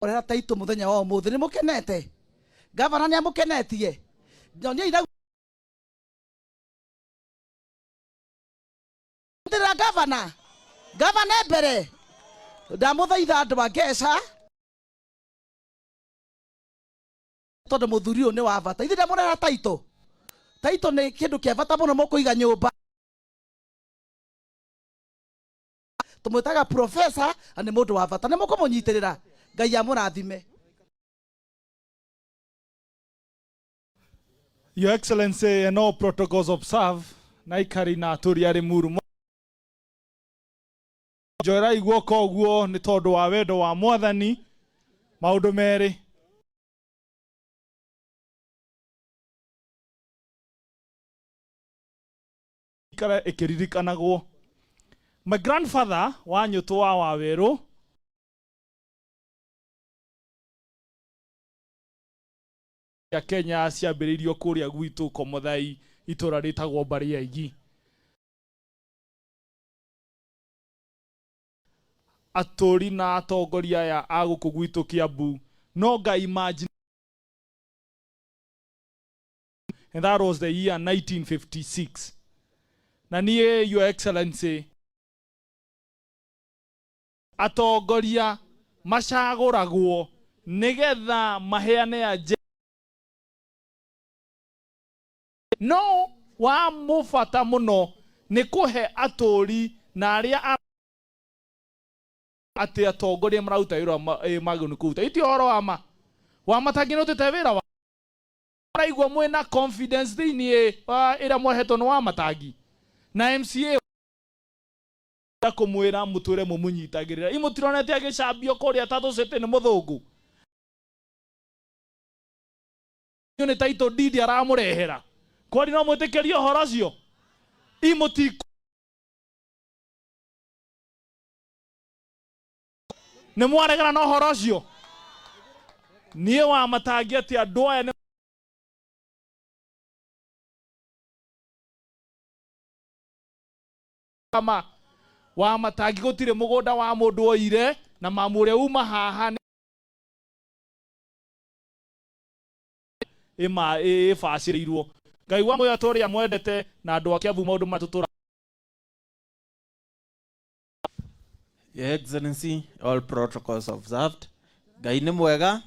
Orera Taito muthenya wa umuthi ni mukenete gavana ni amukenetie nyonia ina ndira gavana mbere ndamuthaitha andu angeca tondu muthuri uyu ni wa bata ithi ndamurera Taito ni kindu kia bata muno mukuiga nyumba tumwitaga professor ani mundu wa bata ni mukumunyitirira Ngai amurathime. Your Excellency, and all protocols observed. Naikari na aturi ari muru. Joira igwo koguo ni tondu wa wendo wa Mwathani maundu meri. Ikara ikiririkanagwo. My grandfather wa nyutu wa Waweru ya Kenya ciambiririo kuria gwitu Komuthai itura ritagwo Bariaigi. Aturi na atongoria ya aguku gwitu Kiambu no ga imagine, and that was the year 1956. Na niye, Your Excellency, atongoria macaguragwo nigetha maheane aje no wa mufata muno ni kuhe aturi na aria ati atongoria marauta wira magunu kuta iti oro wa matangino tete wira wa raigwa mwena confidence thini ira mweheto no wa matangi na MCA kumwira muture mumunyitagirira imutironete agicambio kuria tatu sete ni muthungu ni Taito Didi aramurehera kwani no mwitikirie uhoro ucio imuti ni mwaregana no uhoro ucio nie wa matangi ati andu aya kama wa matangi gutire mugunda wa mundu oire na mamure uma haha ima facirirwo Ngai wa moyo atoria mwendete na andu akiavu maundu matutura. Your Excellency, all protocols observed. Ngai ni mwega.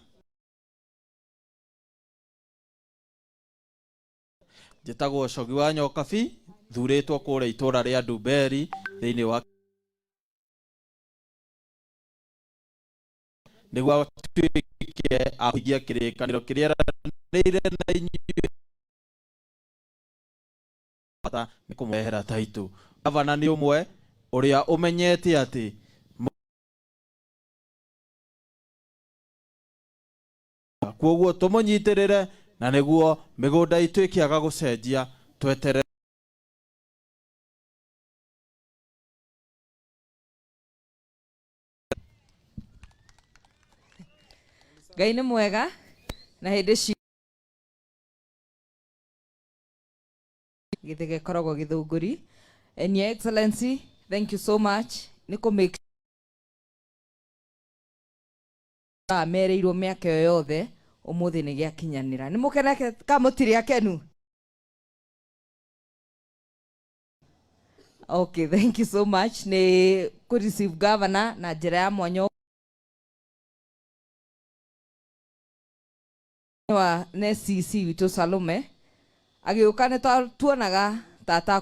Njitagwo Cogi wa Nyokabi thuritwo kuria itura ria Ndumberi thiini wa niguo tuike ahigia kirikaniro kiria eranĩire na inyuĩ bata ni kumehera Taito. Gavana ni umwe uria umenyete ati kwoguo tumunyitirire na niguo migunda itu ikiaga gucenjia twetere Ngai ni mwega na hindi ci githige koragwo githunguri. And Your Excellency, thank you so much ni ku make mereirwo miaka yo yothe umuthi ni giakinyanira ni mukeneke kamutiri akenu. Okay, thank you so much ni ku receive governor na njira ya mwanya wa NCC witu Salome agiuka ni tuonaga tata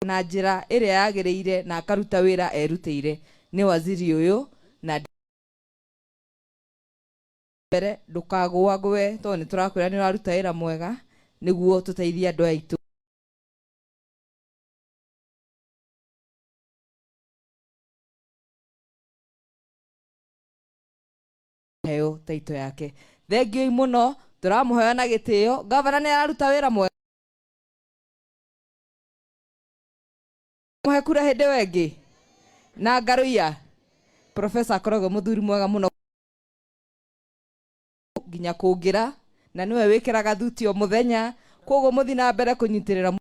na njira iria yagiriire na akaruta wira erutire ni waziri uyu na mbere ndukagwagwe to ni turakwira ni waruta wira mwega niguo tuteithia andu aitu. Heo Taito yake thengio muno turamuhoya na gitio. Gavana ni araruta wira mwega muhe kura hindi wengi na Ngaruia Professor akoragwo muthuri mwega muno nginya kungira na niwe wikiraga thuti o muthenya koguo muthi na mbere kunyitirira.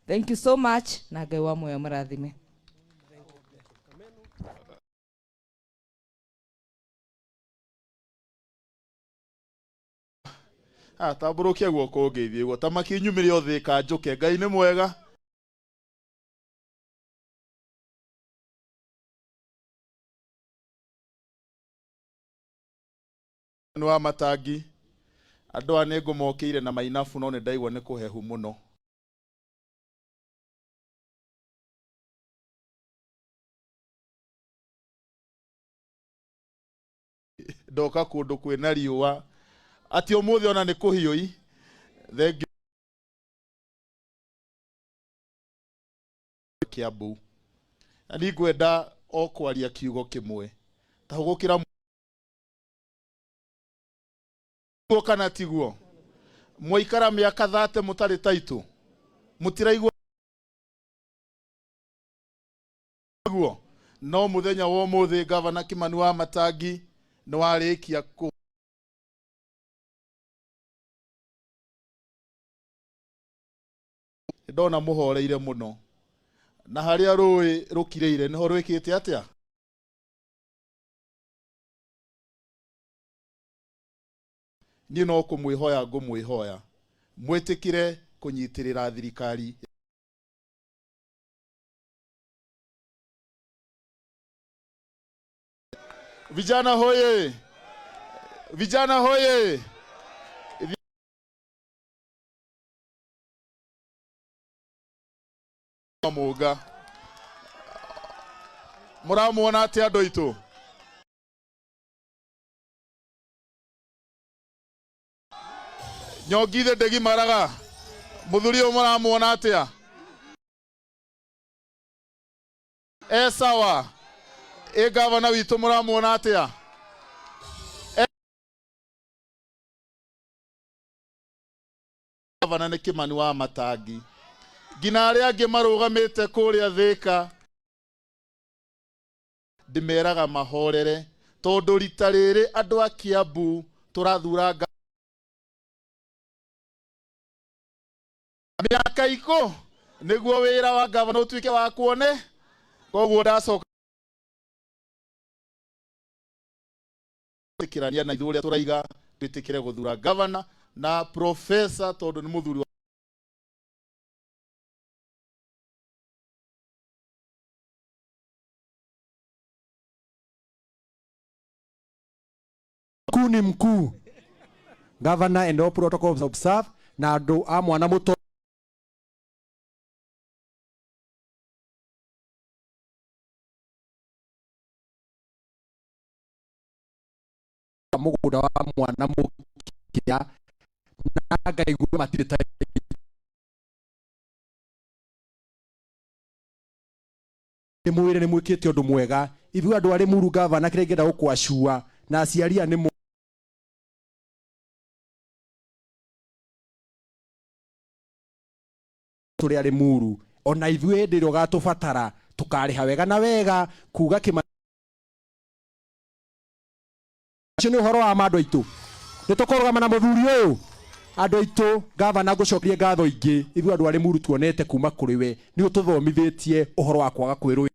Thank you so much na Ngai wa moyo marathime. Tambũrũkia guoko ngeithie guo tamaki nyumire othe ka njuke Ngai nĩ mwega. Wa matangi andũ a nĩ ngũmokĩire na mainabu no nĩ ndaigua nĩ kũhehu mũno. Ndoka kũndũ kwĩna riũa ati ũmũthĩ ona nĩ kũhiũi. Thengi Kiambu ani ngwenda o kwaria kiugo kĩmwe ta gũkĩra kana tiguo mwaikara mĩaka 30 mũtarĩ taitũ mũtiraigua guo. No mũthenya wa ũmũthĩ gavana Kimani wa Matangi nĩ warĩkia ndona mũhoreire mũno na harĩa rũĩ rũkirĩire nĩho rwĩkĩte atĩa. Niĩ no kũmwĩhoya ngũmwĩhoya mwĩtĩkĩre kũnyitĩrĩra thirikari. Vijana hoye! Vijana hoye! Mũga mũramuona atĩa andũ aitũ? Nyongithe ndegimaraga mũthuri ũyũ mũramuona atĩa? Sawa. Gavana witũ mũramuona atĩa? Gavana nĩ Kimani wa Matangi. Ngina arĩa angĩ marũgamĩte kũrĩa Thĩka ndĩmeraga mahorere tondũ rita rĩrĩ andũ a Kiambu tũrathura mĩaka iko nĩguo wĩra wa gavana ũtuĩke wa kuone. Koguo ndacoka tikirania na ithuĩ ũrĩa tũraiga twĩtĩkĩre gũthura gavana na professor tondũ nĩ mũthuri ni mkuu. Governor and all protocols observed na andũ a mwana mũto mũgũnda wa mwana mũkĩa na ngaigua matirĩ ta nĩ mwĩre nĩ mwĩkĩte ũndũ mwega. Ithuĩ andũ arĩ Muru Governor kĩrĩa ingĩenda gũkwacua na aciaria nĩ tũrĩ arĩ Muru ona ithuĩ hĩndĩ ĩrĩa ũgatũbatara tũkarĩha wega na wega kuga Kimani nĩ ũhoro wa andũ aitũ nĩ tũkũrũgama na mũthuri ũyũ. Andũ aitũ gavana ngũcokerie ngatho ingĩ ithuĩ andũ arĩ Muru tuonete kuma kũrĩ we nĩ ũtũthomithĩtie ũhoro wa kwaga kwĩrũĩ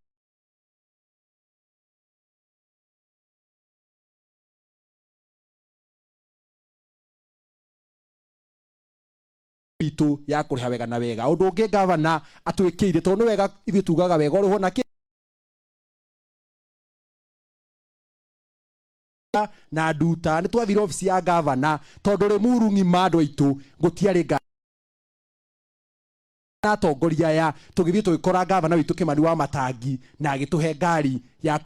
itu ya kũrĩha wega na wega. Ũndũ ũngĩ gavana atwĩkĩire tondũ nĩ wega ithuĩ tugaga wega ũrĩho na na nduta nĩ twathire ofisi ya gavana tondũ rĩ Muru ng'ima andũ aitũ gũtiarĩ na atongoria aya tũgĩthiĩ tũgĩkora gavana witũ Kimani wa Matangi na agĩtũhe ngari ya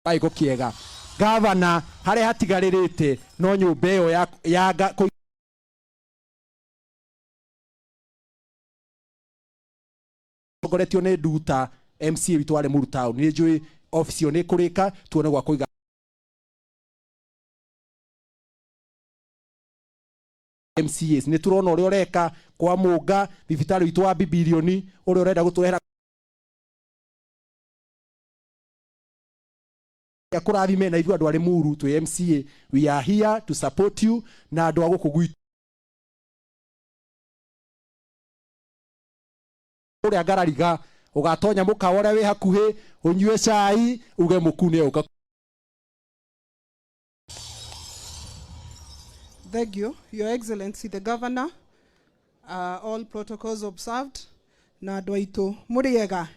baiko kĩega. Gavana harĩa hatigarĩrĩte no nyũmba ĩyo ya ngoretio nĩ nduta MCA witũ warĩ Muru town. Nĩ njũĩ ofisi ĩyo nĩ kũrĩka tuone gwa kũiga MCAs. Nĩ turona ũrĩa ũreka kwa Mũnga thibitarĩ witũ wa Bibilioni ũrĩa ũrenda gũtũrehera kũrathime na ithuĩ andũ arĩ Muru twĩ MCA we are here to support you na andũ a gũkũ gwitũ ũrĩa Ngarariga ũgatonya mũkawa ũrĩa wĩ hakuhĩ ũnyue cai uge mũkune ũka Thank you, Your Excellency the Governor. All protocols observed. Na dwaito muriega.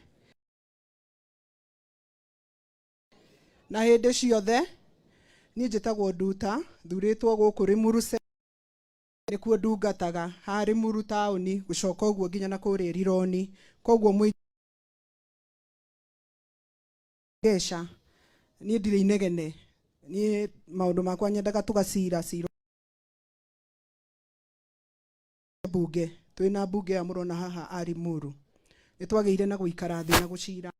Na hende ciothe ni njitagwo Nduta, thuritwo guku Rimuru nikuo ndungataga ha Rimuru tauni gucoka uguo nginya na kuria Rironi, koguo mwi gesha ni ndire inegene ni maundu makwa nyendaga tugacira bunge twina bunge ya murona haha ari Rimuru nitwageire na guikara thi na gucira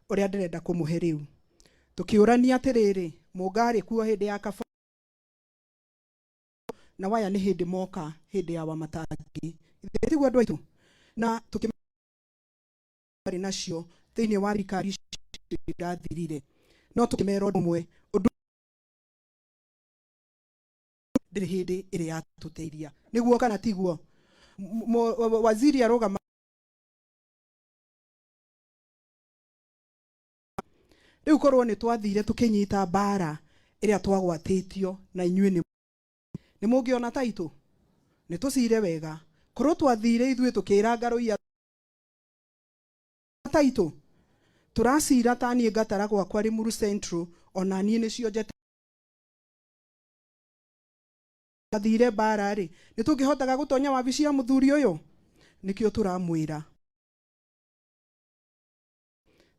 uria ndirenda kumuhe riu tukiurania atiriri mungari kuo hindi ya kaba na waya ni hindi moka hindi ya Wamatangi itiguo andu aitu na tukimari nacio thiini wa rikari irathirire no tukimera undu umwe undu ndiri hindi iri yatuteiria niguo kana tiguo waziri arugama riu korwo ni twathire tukinyita bara iria twagwatitio na inyuĩ ni mungiona taitu ni tucire wega korwo twathire ithuĩ tukira Ngarũiya taitu turacira tani ngatara gwakwa Rimuru Central ona niĩ nĩcio njete athire bara ri ni tungihotaga gutonya wabici ya muthuri uyu nikio turamwira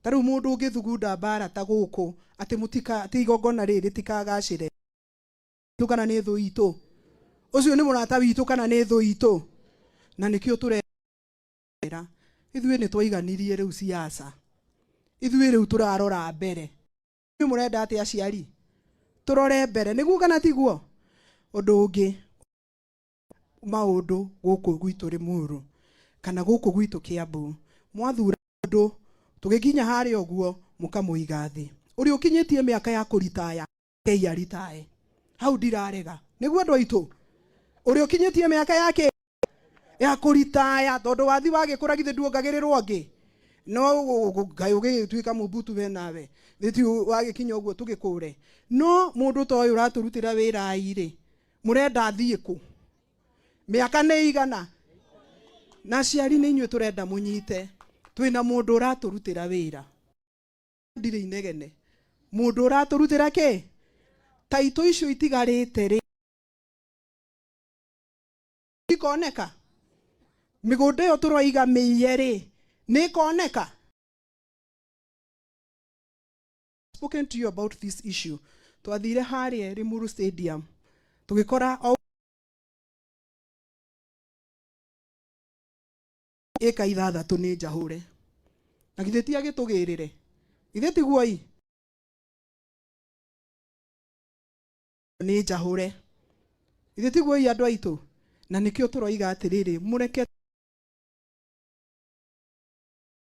taru mundu ungithugunda bara ta guku ati mutika ati igongona riri tikagacire tukana ni thu itu ucio ni murata witu kana ni thu itu na nikio turera ithuĩ ni twaiganirie riu siasa ithuĩ riu turarora mbere ni murenda ati aciari turore mbere niguo kana tiguo undu ungi maundu guku gwitu Rimuru kana guku gwitu Kiambu mwathura undu tugikinya hari oguo mukamuiga thi uri ukinyitie miaka ya kuritaya keia ritae hau ndirarega niguo andu aitu uri ukinyitie miaka yake ya kuritaya tondu wathi wagikura githe nduongagirirwo ngi no ngai ugituika mubutu we nawe thithi wagikinya oguo tugikure no mundu to uyu uraturutira wira iri murenda thie ku miaka ni igana na ciari ni inyuĩ turenda munyite twina mundu uraturutira wira ndire inegene mundu uraturutira ki taito icio itigarite ri ikoneka migunda yo turaiga miye ri ni koneka. Spoken to you about this issue twathire haria Rimuru Stadium tugikora eka ithathatu ni njahure na githe ti agitugirire githe tiguo i ni njahure githe tiguo i andu aitu na nikio turoiga atiriri mureke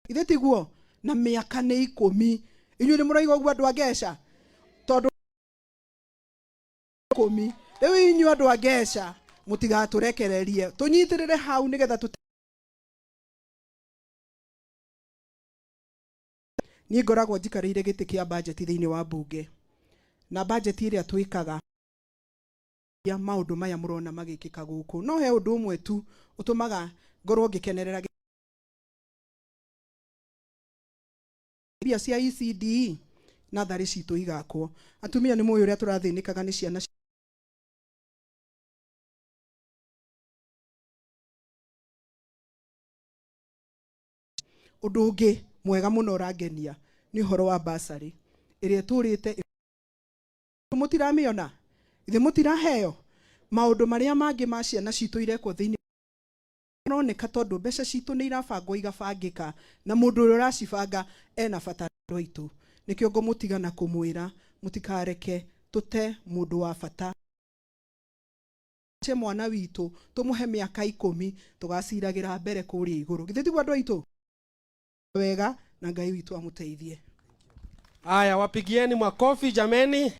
githe tiguo na miaka ni 10 inyuĩ ni muraiga uguo andu agesha tondu 10 riu inyuĩ andu agesha mutigaturekererie tunyitirire hau nigetha ni ngoragwo njikarĩire gĩtĩ kĩa budget thĩinĩ wa bunge na budget iria twikaga ya maundu maya murona magikika guku no he undu umwe tu utumaga ngorwo ngikenerera bia cia ECD na thari citu igakwo atumia ni moyo uria turathinikaga ni ciana undu ungi mwega muno urangenia ni horo wa basari iria turite mutiramiona ithe mutiraheo maundu maria mangi ma ciana citu irekwo thiini noneka tondu mbeca citu ni irabangwo igabangika na mundu uria uracibanga ena bata rwaitu nikio ngomutiga na kumwira mutikareke tute mundu wa bata che mwana witu tumuhe miaka 10 tugaciragira mbere kuria iguru githe tiguo andu aitu wega na ngai witu amuteithie. Aya, wapigieni makofi jameni.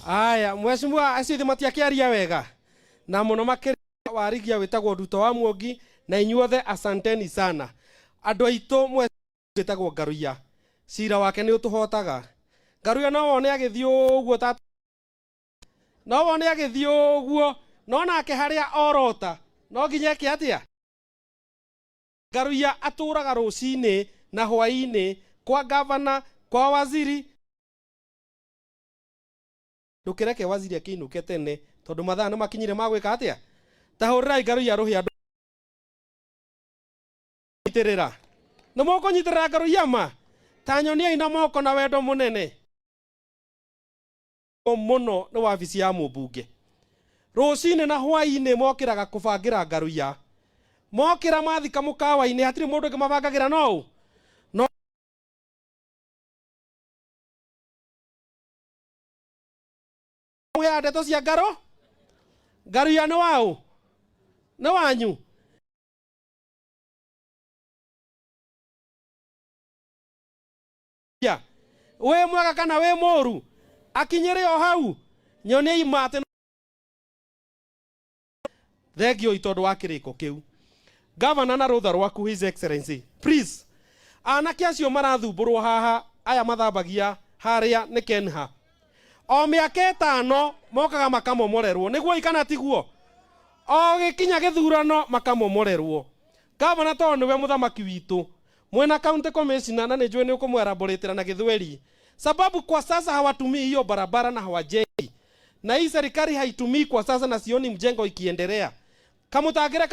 Aya, mheshimiwa asithi matiakiaria wega na muno makiri warigia witagwo Nduta wa Mwogi na inyuothe asanteni sana. Andu aitu mwetagwo Ngarũiya cira wake ni utuhotaga Ngarũiya no wone agithio uguo no wone agithio guo no nake haria orota no nginya ke atia Garuya aturaga rucini na hwaini kwa governor kwa waziri ndukireke waziri akinuke tene tondu mathaa ni makinyire magwika atia tahurirai Garuya ruhi andu itirira no moko nyitirira Garuya ma tanyonia ina moko na wendo munene muno ni wabici ya mubunge rucini na hwaini mokiraga kubangira Garuya mokira mathika mukawa-ini hatiri mundu ngimabangagira no ya ndeto cia Garuya ni wao ni wanyu ya we mwega kana we moru akinyire o hau nyone imate thegio itondu wa kiriko kiu governor na rutha rwaku his excellency please anake acio marathumburwo haha aya mathambagia haria ni Kenha o miaka 5 mokaga makamomorerwo niguo ikana tiguo o gikinya githurano makamomorerwo governor to niwe muthamaki witu mwena county commissioner na nijue ni ukumweraboratira na Githweri sababu kwa sasa hawatumii hiyo barabara na hawajengi na hii serikali haitumii kwa sasa na sioni mjengo ikiendelea kamutagire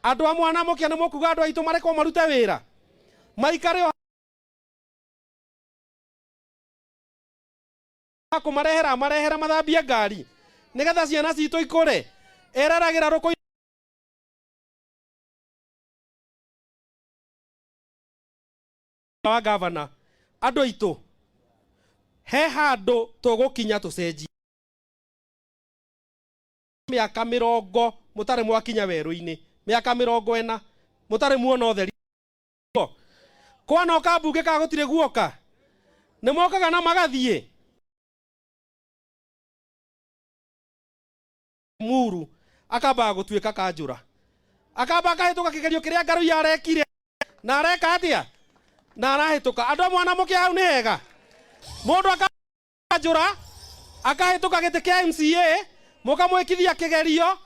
andu amwe ana mokia ni mokuga andu aitu mareko marute wira maikare marehera mathambia ngari nigetha ciana citu ikure eraragira ruko wa governor andu aitu he handu tugukinya tucenji miaka 40 mutare mwakinya weru-ini miaka 40 mutare muona utheri kwana okambunge ka gutire guoka ni mokaga na magathie muru akamba gutuika kanjura akamba akahituka kigerio kiria Garuya arekire na areka atia na arahituka andu mwana mukia hau ni hega mundu akanjura akahituka giti kia MCA mukamwikithia kigerio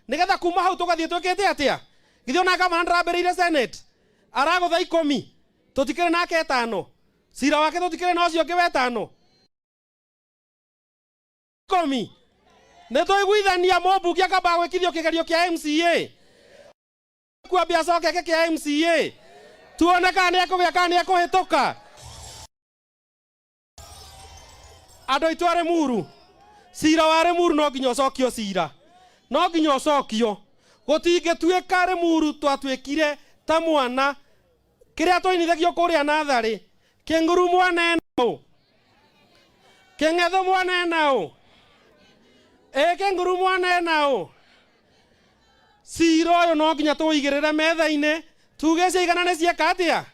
nigetha kuma hau tugathie twikite atia githio na kama ndarambiriire senate aragutha 10 tutikire nake 5 cira wake tutikire no cio ngiwe 5 10 nitwiguithania mubunge akamba gwikithio kigerio kia MCA kwa biacara keke kia MCA tuone kana nikugia kana nikuhituka andu itu are muru cira ware muru no nginya ocokio cira no nginya ocokio gutingetuika are muru twatwikire ta mwana kiria twainithagio kuria nathari kenguru mwana eno kengetho mwana enao kenguru mwana enao cira uyu no nginya tuigirire metha-ini tuge ciigana ni cieka atia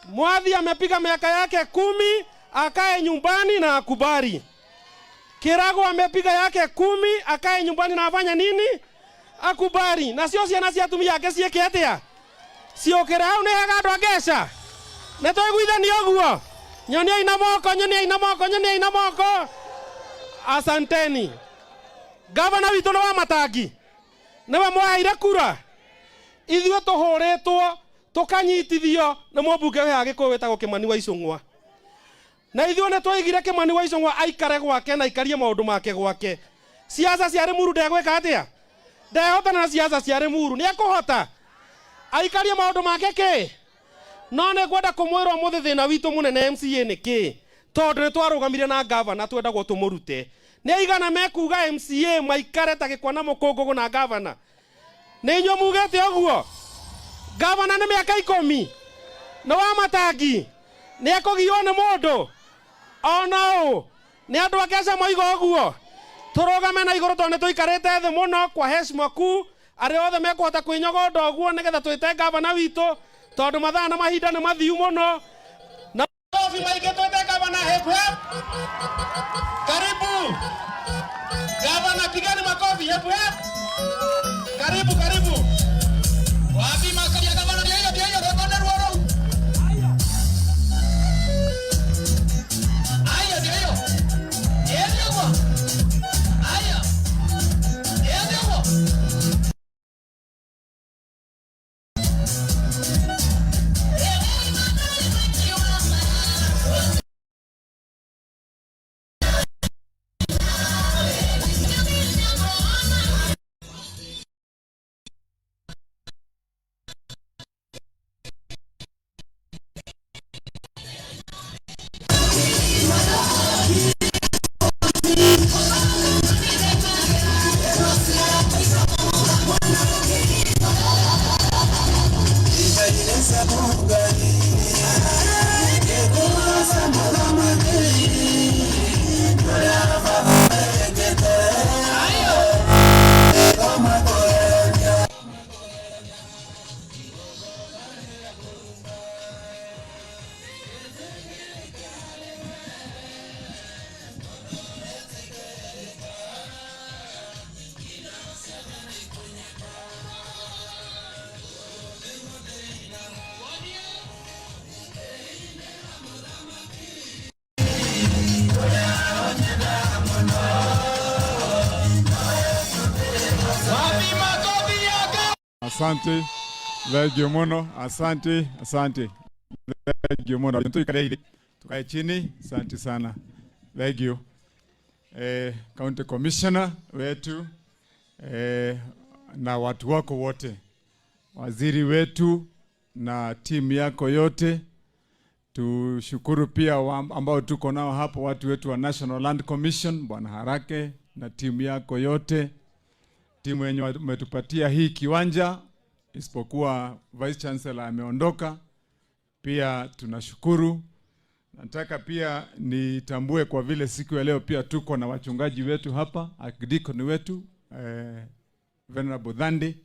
mwathi amepiga miaka yake 10 akae nyumbani na akubali Kirago amepiga yake 10 akae nyumbani na afanya nini akubali na sio ciana cia atumia ake cieke atia ciokere hau ni hega andu agesha na twiguithani oguo nyonia ina moko asanteni governor witu no wa Matangi niwe mwaheire kura ithuĩ tũhũrĩtwo tũkanyitithio nĩ mũmbunge wa Gĩkũyũ wĩtagwo Kĩmani wa Icũng'wa na ithuĩ nĩ twaigire Kĩmani wa Icũng'wa aikare gwake na aikarie maũndũ make gwake siasa cia Limuru ndegwĩka atĩa ndehota na siasa cia Limuru nĩ ekũhota aikarie maũndũ make kĩ no nĩ ngwenda kũmwĩra ũmũthĩ thĩna witũ mũnene MCA nĩ kĩ tondũ nĩ twarũgamire na governor twendagwo tũmũrute nĩ aigana mekuga MCA maikare ta gĩkwa na mũkũngũgũ na governor nĩ inyuĩ mugĩte ũguo governor nĩ mĩaka 10 nĩ wa Matangi nĩ ekũgio nĩ mũndũ ona ũ nĩ andũ ake aca moiga ũguo tũrũgame na igũrũ tondũ nĩ tũikarĩte thĩ mũno kwa heshima kuu arĩa othe mekũhota kwĩnyogonda ũguo nĩgetha twĩte governor witũ tondũ mathaa na mahinda nĩ mathiu mũno na kofi maingĩ twĩte governor hebu karibu governor pigani makofi hebu karibu wapi makali ya governor hiyo kwa ndio Asante. Thank muno. Asante. Thank muno. Tukae chini. Asante sana. Thank you. County Commissioner wetu na watu wako wote, waziri wetu na timu yako yote. Tushukuru pia ambao tuko nao hapo, watu wetu wa National Land Commission, Bwana Harake na timu yako yote, timu yenye umetupatia hii kiwanja, isipokuwa Vice Chancellor ameondoka. Pia tunashukuru. Nataka pia nitambue kwa vile siku ya leo pia tuko na wachungaji wetu hapa, archdeacon wetu Venerable Dhandi,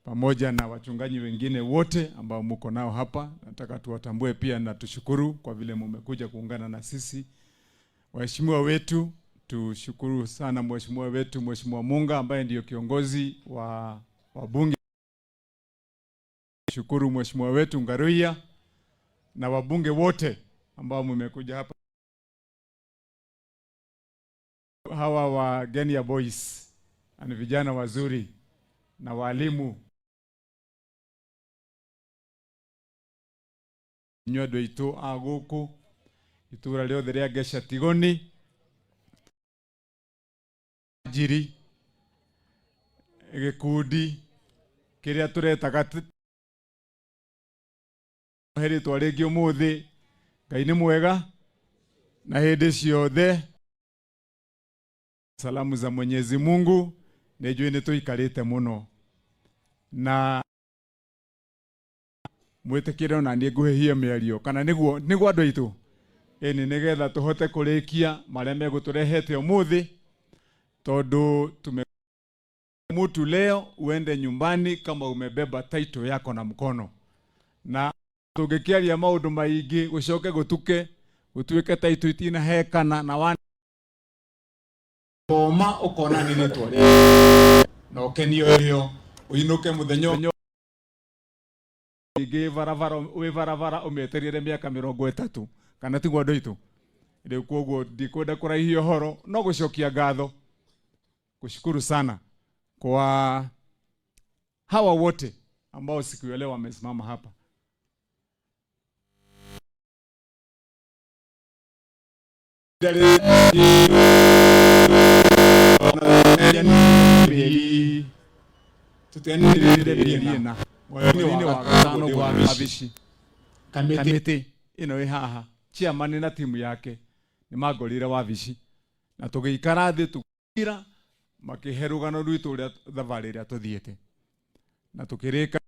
pamoja na wachungaji wengine wote ambao mko nao hapa. Nataka tuwatambue pia na tushukuru kwa vile mmekuja kuungana na sisi. Waheshimiwa wetu, tushukuru sana mheshimiwa wetu Mheshimiwa Munga ambaye ndiyo kiongozi wa bunge. Shukuru mheshimiwa wetu Ngaruia na wabunge wote ambao mmekuja hapa. Hawa wageni ya boys ni vijana wazuri na walimu. Nyodo itu aguku itura leo theria gesha tigoni jiri gikundi kiria turetaga heri twarigi umuthi. Ngai ni mwega na hindi ciothe. Salamu za Mwenyezi Mungu nejue ni tuikarite muno na mwitikire na ni nguhihia miario kana niguo andu aitu ni nigetha tuhote kurikia maria meguturehete umuthi, tondu mutu leo uende nyumbani kama umebeba title yako na mkono, na tungikiaria maundu maingi gucoke gutuike title itina hekana na wana Oma ukona nini twari na ukenio rio uinuke muthenyo igi varavara umeterire miaka 30 kana tigwa ndoitu riu koguo ndikwenda kuraihia horo no gucokia ngatho kushukuru sana kwa hawa wote ambao siku ya leo wamesimama hapa. Kamiti ino haha chairman na timu yake ni magorire wabici na tugiikara thi tukira makiherugano rwitu ria thavari ria tuthiete na tukirika